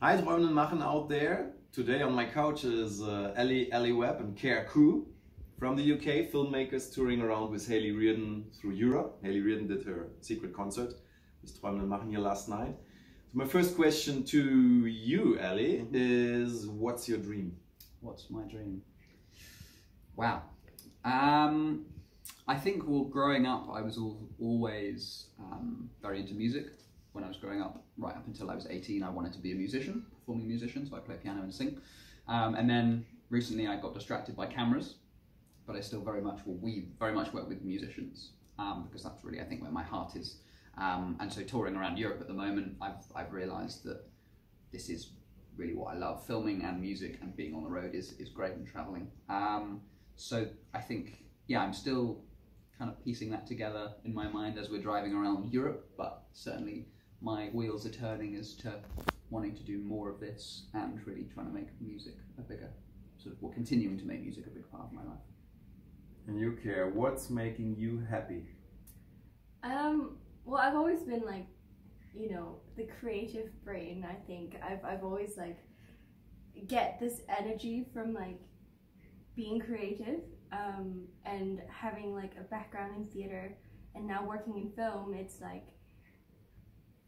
Hi Träumen machen out there. Today on my couch is Ellie Webb and Care Crew from the UK, filmmakers touring around with Hayley Reardon through Europe. Hayley Reardon did her secret concert with Träumen machen here last night. So my first question to you, Ellie, is what's your dream? What's my dream? Wow. I think, well, growing up, I was always very into music. When I was growing up, right up until I was 18, I wanted to be a musician, performing musician, so I play piano and sing. And then recently I got distracted by cameras, but I still we very much work with musicians, because that's really, I think, where my heart is. And so touring around Europe at the moment, I've realised that this is really what I love. Filming and music and being on the road is great, and travelling. So I think, yeah, I'm still kind of piecing that together in my mind as we're driving around Europe, but certainly my wheels are turning as to wanting to do more of this and really trying to make music a bigger, continuing to make music a big part of my life. And you, Care, what's making you happy? Well, I've always been like, you know, the creative brain. I think I've always like get this energy from like being creative, and having like a background in theater and now working in film. It's like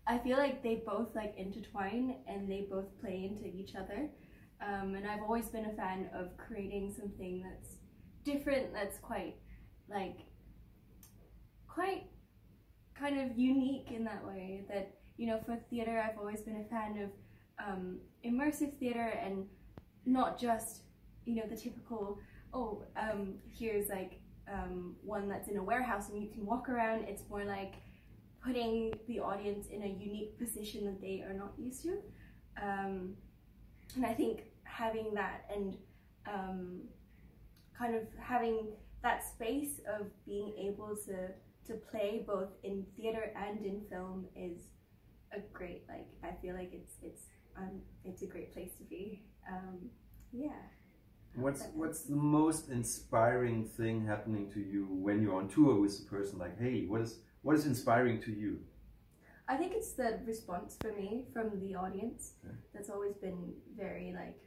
I feel like they both like intertwine and they both play into each other, and I've always been a fan of creating something that's different, that's quite kind of unique in that way. That, you know, for theater I've always been a fan of immersive theater, and not just, you know, the typical here's like one that's in a warehouse and you can walk around. It's more like putting the audience in a unique position that they are not used to, and I think having that and kind of having that space of being able to play both in theater and in film is a great, like, I feel like it's a great place to be. Yeah. What's the most inspiring thing happening to you when you're on tour with a person like Hayley? What is inspiring to you? I think it's the response for me from the audience. Okay. That's always been very like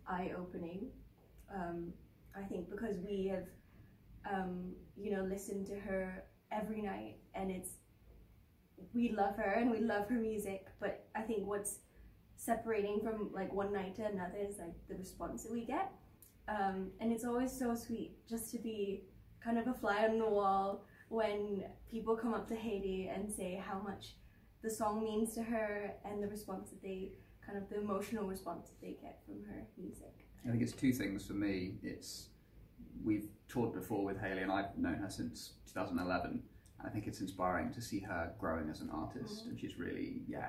eye-opening. I think because we have you know, listened to her every night, and we love her and we love her music, but I think what's separating from like one night to another is like the response that we get. And it's always so sweet just to be kind of a fly on the wall when people come up to Hayley and say how much the song means to her, and the response that they, kind of the emotional response that they get from her music. I think it's two things for me. We've toured before with Hayley, and I've known her since 2011, and I think it's inspiring to see her growing as an artist. And she's really, yeah,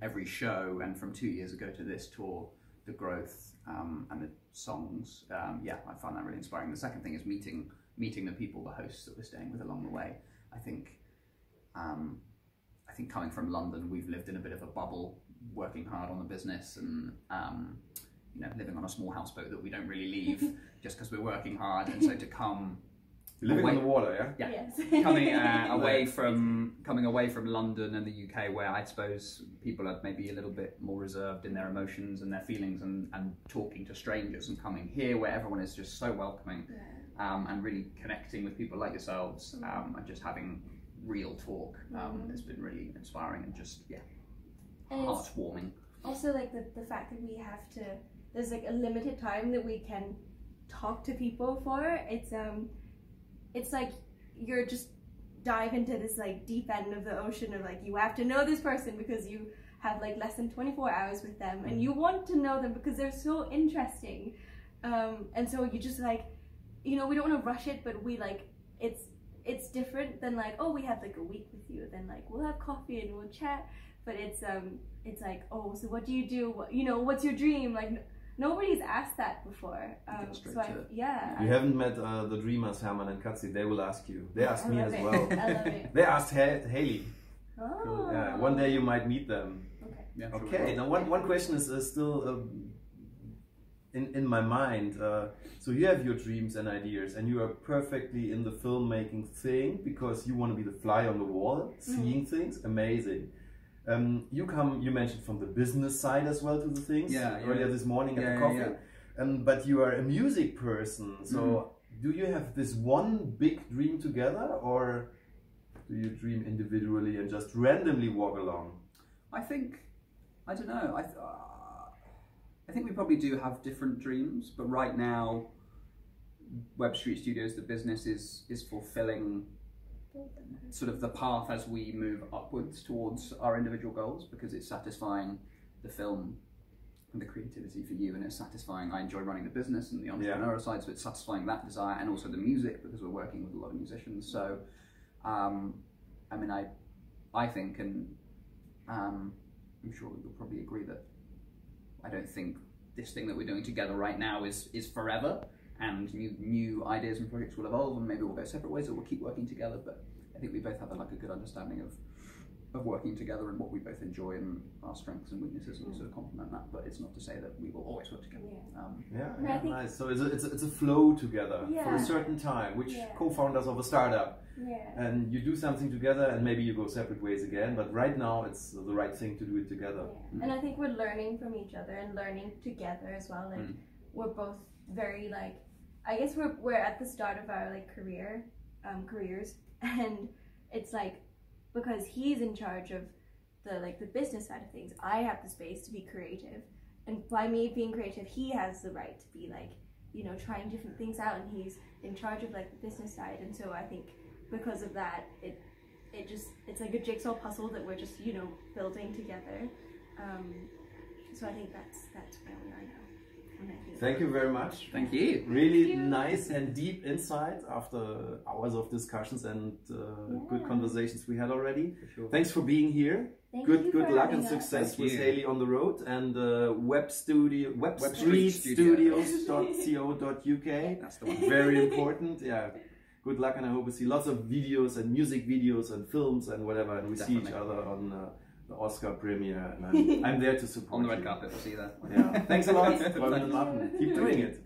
every show, and from 2 years ago to this tour, the growth and the songs, yeah, I find that really inspiring. The second thing is meeting the people, the hosts that we're staying with along the way. I think coming from London, we've lived in a bit of a bubble, working hard on the business, and you know, living on a small houseboat that we don't really leave just because we're working hard. And so to come living on the water, yeah? Yeah. Yes. Coming away from London and the UK, where I suppose people are maybe a little bit more reserved in their emotions and their feelings, and talking to strangers, and coming here where everyone is just so welcoming, and really connecting with people like yourselves, and just having real talk. It's been really inspiring and just, yeah, heartwarming. Also like the fact that we have to, there's like a limited time that we can talk to people for. It's like you're just dive into this like deep end of the ocean of like, you have to know this person because you have like less than 24 hours with them, and you want to know them because they're so interesting, and so you just like, you know, we don't want to rush it, but we like, it's different than like, oh, we have like a week with you, then like we'll have coffee and we'll chat, but it's like, oh, so what do you do, you know, what's your dream? Like nobody's asked that before. So yeah. You haven't met the dreamers Herman and Katzi. They will ask you. They asked me as well. I love it. They asked Hayley. Oh. Yeah, one day you might meet them. Okay. Yeah, okay. Now one question is still in my mind. So you have your dreams and ideas, and you are perfectly in the filmmaking thing because you want to be the fly on the wall, seeing things. Amazing. You mentioned from the business side as well to the things earlier this morning at the coffee. But you are a music person, so do you have this one big dream together, or do you dream individually and just randomly walk along? I don't know. I think we probably do have different dreams, but right now, Web Street Studios, the business, is fulfilling sort of the path as we move upwards towards our individual goals, because it's satisfying the film and the creativity for you, and it's satisfying. I enjoy running the business and the entrepreneurial side, so it's satisfying that desire, and also the music, because we're working with a lot of musicians. So, I mean, I think, and I'm sure you'll probably agree, that I don't think this thing that we're doing together right now is forever, and new ideas and projects will evolve, and maybe we'll go separate ways, or we'll keep working together. But I think we both have a good understanding of working together and what we both enjoy and our strengths and weaknesses, and we sort of complement that. But it's not to say that we will always work together. Nice. So it's a flow together for a certain time, which co-founders of a startup. And you do something together, and maybe you go separate ways again, but right now it's the right thing to do it together. And I think we're learning from each other and learning together as well. Like we're both very I guess we're at the start of our careers, and it's because he's in charge of the business side of things, I have the space to be creative, and by me being creative, he has the right to be trying different things out, and he's in charge of the business side. And so I think because of that, it's like a jigsaw puzzle that we're just building together. So I think that's where we are now. Thank you very much. Thank you. Really nice and deep insight after hours of discussions and good conversations we had already. Sure. Thanks for being here. Good luck and success with Haley on the road, and webstreetstudios.co.uk. That's the one. Very important. Good luck, and I hope we see lots of videos and music videos and films and whatever, and we see each other on the Oscar premiere, and I'm there to support on the red you. carpet. We'll see you there. Thanks a lot. Keep doing it.